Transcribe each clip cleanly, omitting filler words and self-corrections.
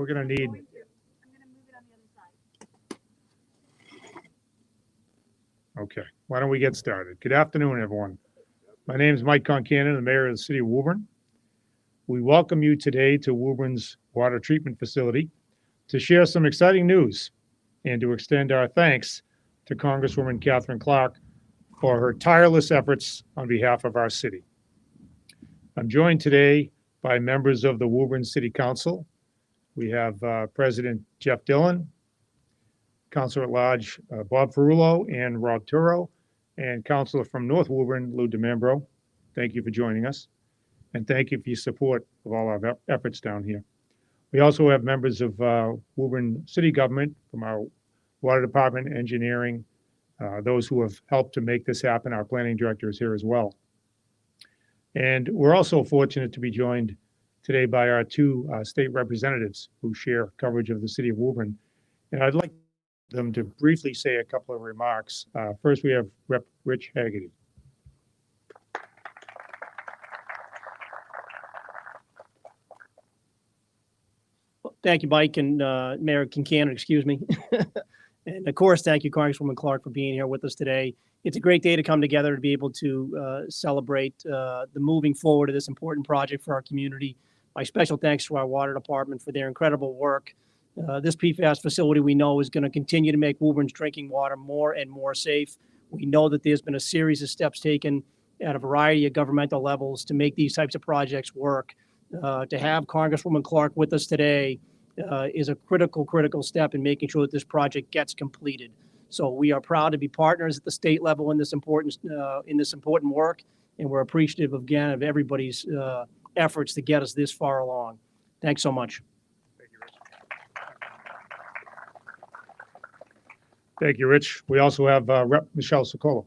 we're going to need. Okay, why don't we get started? Good afternoon, everyone. My name is Mike Concannon, the mayor of the city of Woburn. We welcome you today to Woburn's water treatment facility to share some exciting news and to extend our thanks to Congresswoman Katherine Clark for her tireless efforts on behalf of our city. I'm joined today by members of the Woburn City Council. We have President Jeff Dillon, Councilor at Large Bob Ferrullo and Rob Turo, and Councilor from North Woburn, Lou DeMambro. Thank you for joining us, and thank you for your support of all our efforts down here. We also have members of Woburn City Government from our Water Department, Engineering, those who have helped to make this happen. Our planning director is here as well. And we're also fortunate to be joined today by our two state representatives who share coverage of the city of Woburn. And I'd like them to briefly say a couple of remarks. First, we have Rep. Rich Haggerty. Thank you, Mike, and Mayor Concannon, excuse me. And of course, thank you, Congresswoman Clark, for being here with us today. It's a great day to come together to be able to celebrate the moving forward of this important project for our community. My special thanks to our water department for their incredible work. This PFAS facility we know is going to continue to make Woburn's drinking water more and more safe. We know that there's been a series of steps taken at a variety of governmental levels to make these types of projects work. To have Congresswoman Clark with us today is a critical step in making sure that this project gets completed. So we are proud to be partners at the state level in this important work, and we're appreciative again of everybody's efforts to get us this far along. Thanks so much. Thank you, Rich. Thank you, Rich. We also have Rep. Michelle Sokola.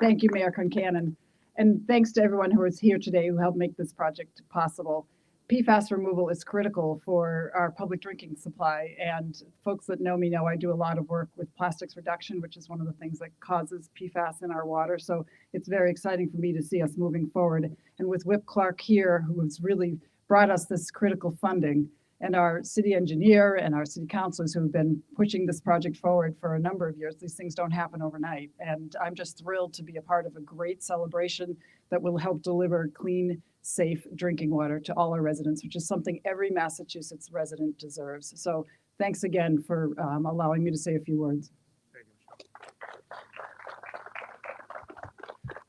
Thank you, Mayor Concannon. And thanks to everyone who is here today who helped make this project possible. PFAS removal is critical for our public drinking supply. And folks that know me know I do a lot of work with plastics reduction, which is one of the things that causes PFAS in our water. So it's very exciting for me to see us moving forward. And with Whip Clark here, who has really brought us this critical funding, and our city engineer and our city councilors who have been pushing this project forward for a number of years. These things don't happen overnight. And I'm just thrilled to be a part of a great celebration that will help deliver clean, safe drinking water to all our residents, which is something every Massachusetts resident deserves. So thanks again for allowing me to say a few words.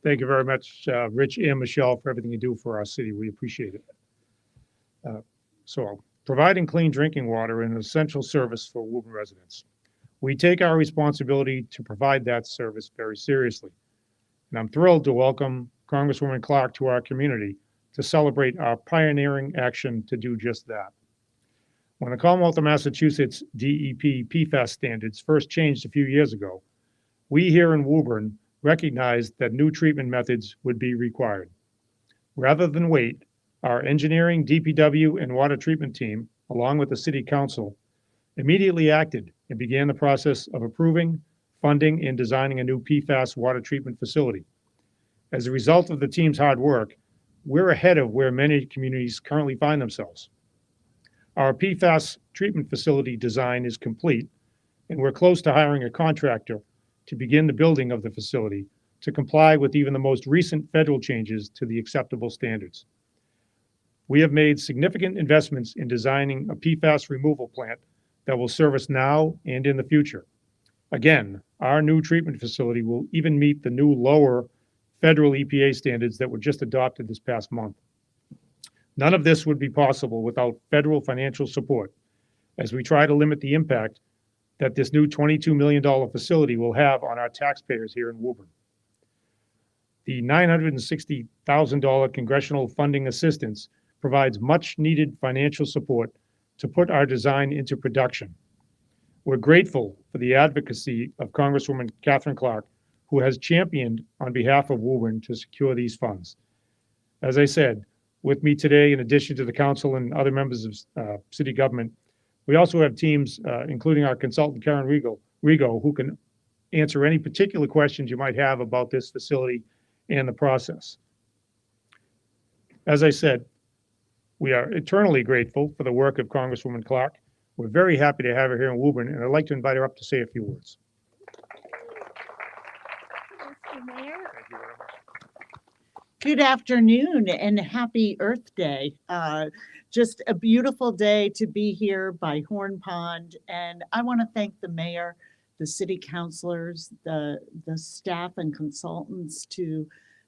Thank you very much, Rich and Michelle, for everything you do for our city. We appreciate it. Providing clean drinking water is an essential service for Woburn residents. We take our responsibility to provide that service very seriously. And I'm thrilled to welcome Congresswoman Clark to our community to celebrate our pioneering action to do just that. When the Commonwealth of Massachusetts DEP PFAS standards first changed a few years ago, we here in Woburn recognized that new treatment methods would be required. Rather than wait, our engineering, DPW, and water treatment team, along with the city council, immediately acted and began the process of approving, funding, and designing a new PFAS water treatment facility. As a result of the team's hard work, we're ahead of where many communities currently find themselves. Our PFAS treatment facility design is complete, and we're close to hiring a contractor to begin the building of the facility to comply with even the most recent federal changes to the acceptable standards. We have made significant investments in designing a PFAS removal plant that will serve us now and in the future. Again, our new treatment facility will even meet the new lower federal EPA standards that were just adopted this past month. None of this would be possible without federal financial support as we try to limit the impact that this new $22 million facility will have on our taxpayers here in Woburn. The $960,000 congressional funding assistance provides much needed financial support to put our design into production. We're grateful for the advocacy of Congresswoman Katherine Clark, who has championed on behalf of Woburn to secure these funds. As I said, with me today, in addition to the council and other members of city government, we also have teams, including our consultant, Karen Rigo, who can answer any particular questions you might have about this facility and the process. As I said, We are eternally grateful for the work of Congresswoman Clark. We're very happy to have her here in Woburn, and I'd like to invite her up to say a few words. Mr. Mayor. Thank you very much. Good afternoon and happy Earth Day. Just a beautiful day to be here by Horn Pond. And I want to thank the mayor, the city councilors, the staff and consultants to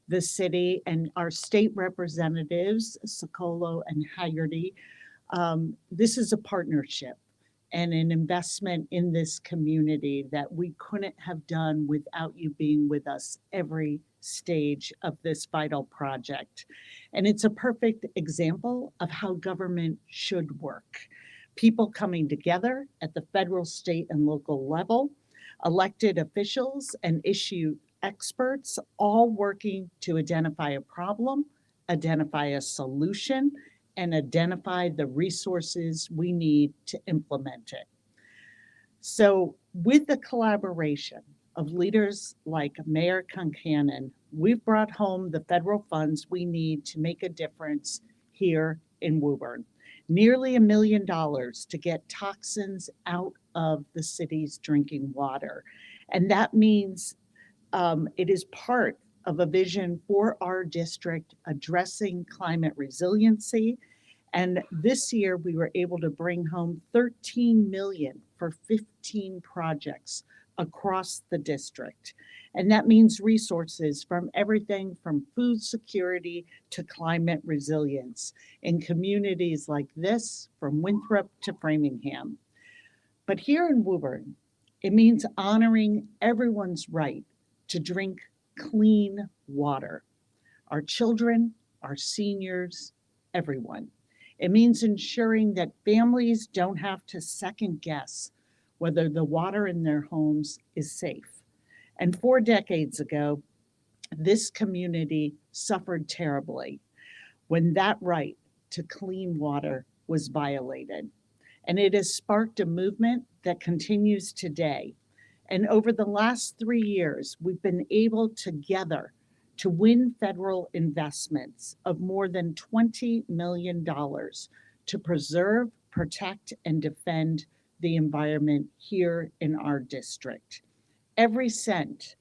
the city, and our state representatives, Socolo and Haggerty. This is a partnership and an investment in this community that we couldn't have done without you being with us every stage of this vital project. And it's a perfect example of how government should work. People coming together at the federal, state, and local level, elected officials and issue experts, all working to identify a problem, identify a solution, and identify the resources we need to implement it. So with the collaboration of leaders like Mayor Concannon, we've brought home the federal funds we need to make a difference here in Woburn. Nearly $1 million to get toxins out of the city's drinking water. And that means it is part of a vision for our district addressing climate resiliency. And this year we were able to bring home 13 million for 15 projects across the district. And that means resources from everything from food security to climate resilience in communities like this, from Winthrop to Framingham. But here in Woburn, it means honoring everyone's right to drink clean water. Our children, our seniors, everyone. It means ensuring that families don't have to second guess whether the water in their homes is safe. And 4 decades ago, this community suffered terribly when that right to clean water was violated. And it has sparked a movement that continues today. And over the last 3 years, we've been able together to win federal investments of more than $20 million to preserve, protect, and defend the environment here in our district. Every cent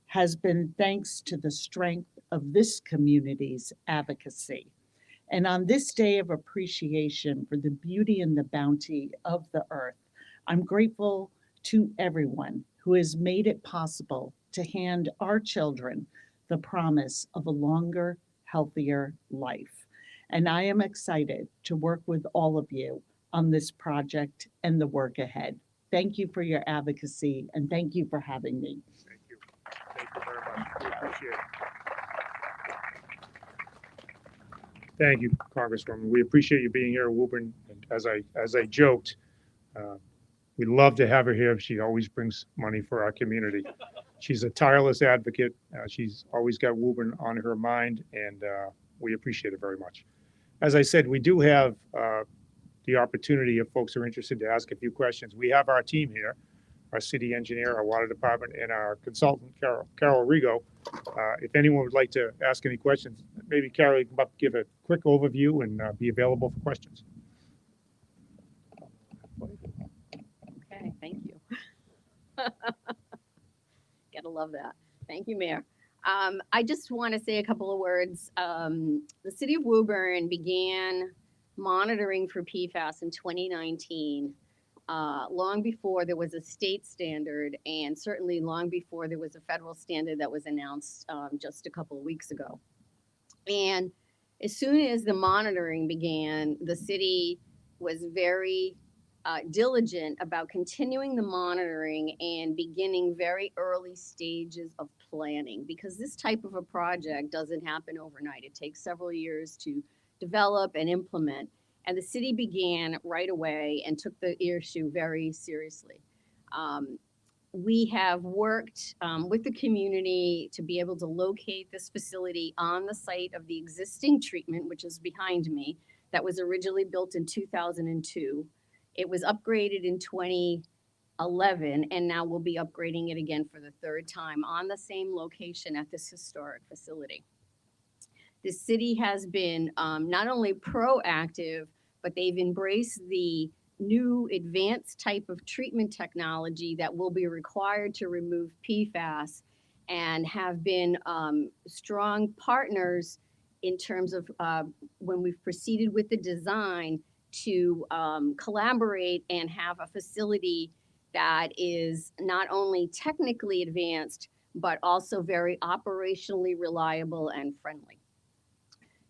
has been thanks to the strength of this community's advocacy. And on this day of appreciation for the beauty and the bounty of the earth, I'm grateful to everyone who has made it possible to hand our children the promise of a longer, healthier life. And I am excited to work with all of you on this project and the work ahead. Thank you for your advocacy and thank you for having me. Thank you. Thank you very much. We appreciate it. Thank you, Congresswoman. We appreciate you being here in Woburn. And as I joked, we love to have her here. She always brings money for our community. She's a tireless advocate. She's always got Woburn on her mind, and we appreciate it very much. As I said, we do have the opportunity, if folks are interested, to ask a few questions. We have our team here, our city engineer, our water department, and our consultant, Carol Rigo. If anyone would like to ask any questions, maybe Carol, you can come up, give a quick overview and be available for questions. Okay, thank you. Gotta love that. Thank you, Mayor. I just want to say a couple of words. The city of Woburn began monitoring for PFAS in 2019, long before there was a state standard, and certainly long before there was a federal standard that was announced just a couple of weeks ago. And as soon as the monitoring began, the city was very diligent about continuing the monitoring and beginning very early stages of planning, because this type of a project doesn't happen overnight. It takes several years to develop and implement. And the city began right away and took the issue very seriously. We have worked with the community to be able to locate this facility on the site of the existing treatment, which is behind me, that was originally built in 2002. It was upgraded in 2011, and now we'll be upgrading it again for the 3rd time on the same location at this historic facility. the city has been not only proactive, but they've embraced the new advanced type of treatment technology that will be required to remove PFAS, and have been strong partners in terms of when we've proceeded with the design to collaborate and have a facility that is not only technically advanced, but also very operationally reliable and friendly.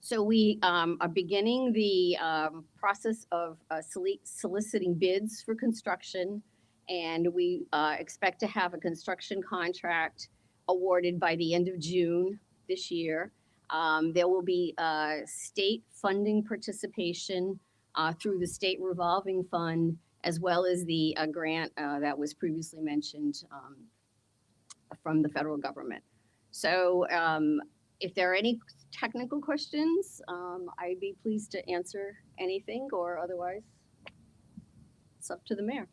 So we are beginning the process of soliciting bids for construction, and we expect to have a construction contract awarded by the end of June this year. There will be state funding participation through the state revolving fund, as well as the grant that was previously mentioned from the federal government. So if there are any technical questions, I'd be pleased to answer anything, or otherwise, it's up to the mayor.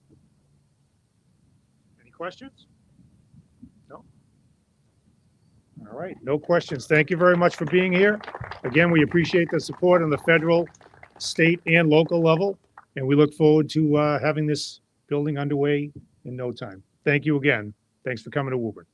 Any questions? No? All right, no questions. Thank you very much for being here. Again, we appreciate the support on the federal, state, and local level, and we look forward to having this building underway in no time. Thank you again. Thanks for coming to Woburn.